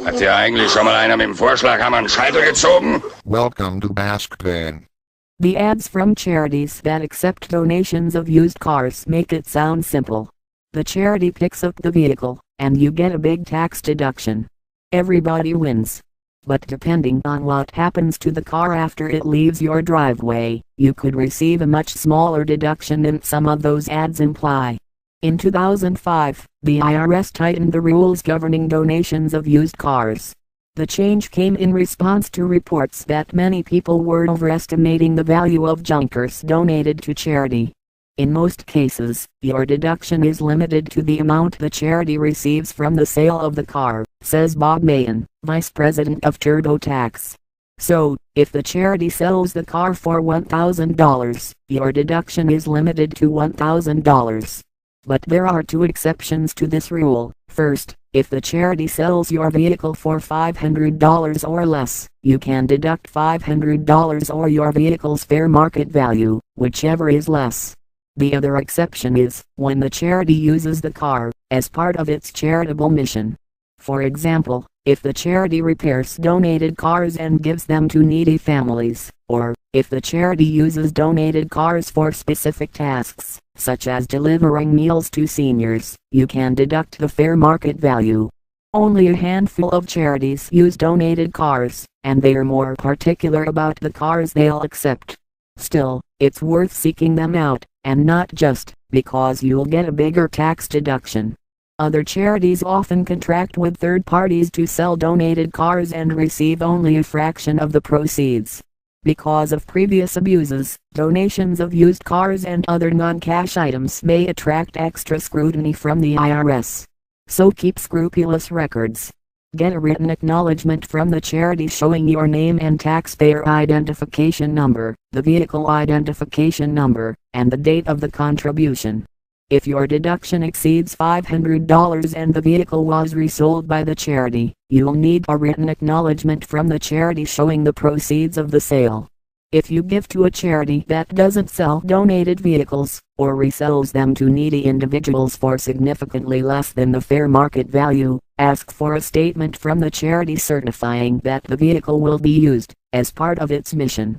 Hat dir eigentlich schon mal einer mit dem Vorschlaghammer einen Scheitel gezogen? Welcome to Baskpan. The ads from charities that accept donations of used cars make it sound simple. The charity picks up the vehicle, and you get a big tax deduction. Everybody wins. But depending on what happens to the car after it leaves your driveway, you could receive a much smaller deduction than some of those ads imply. In 2005, the IRS tightened the rules governing donations of used cars. The change came in response to reports that many people were overestimating the value of junkers donated to charity. In most cases, your deduction is limited to the amount the charity receives from the sale of the car, says Bob Mayen, Vice President of TurboTax. So, if the charity sells the car for $1,000, your deduction is limited to $1,000. But there are two exceptions to this rule. First, if the charity sells your vehicle for $500 or less, you can deduct $500 or your vehicle's fair market value, whichever is less. The other exception is when the charity uses the car as part of its charitable mission. For example, if the charity repairs donated cars and gives them to needy families, or if the charity uses donated cars for specific tasks, such as delivering meals to seniors, you can deduct the fair market value. Only a handful of charities use donated cars, and they are more particular about the cars they'll accept. Still, it's worth seeking them out, and not just because you'll get a bigger tax deduction. Other charities often contract with third parties to sell donated cars and receive only a fraction of the proceeds. Because of previous abuses, donations of used cars and other non-cash items may attract extra scrutiny from the IRS. So keep scrupulous records. Get a written acknowledgement from the charity showing your name and taxpayer identification number, the vehicle identification number, and the date of the contribution. If your deduction exceeds $500 and the vehicle was resold by the charity, you'll need a written acknowledgement from the charity showing the proceeds of the sale. If you give to a charity that doesn't sell donated vehicles, or resells them to needy individuals for significantly less than the fair market value, ask for a statement from the charity certifying that the vehicle will be used as part of its mission.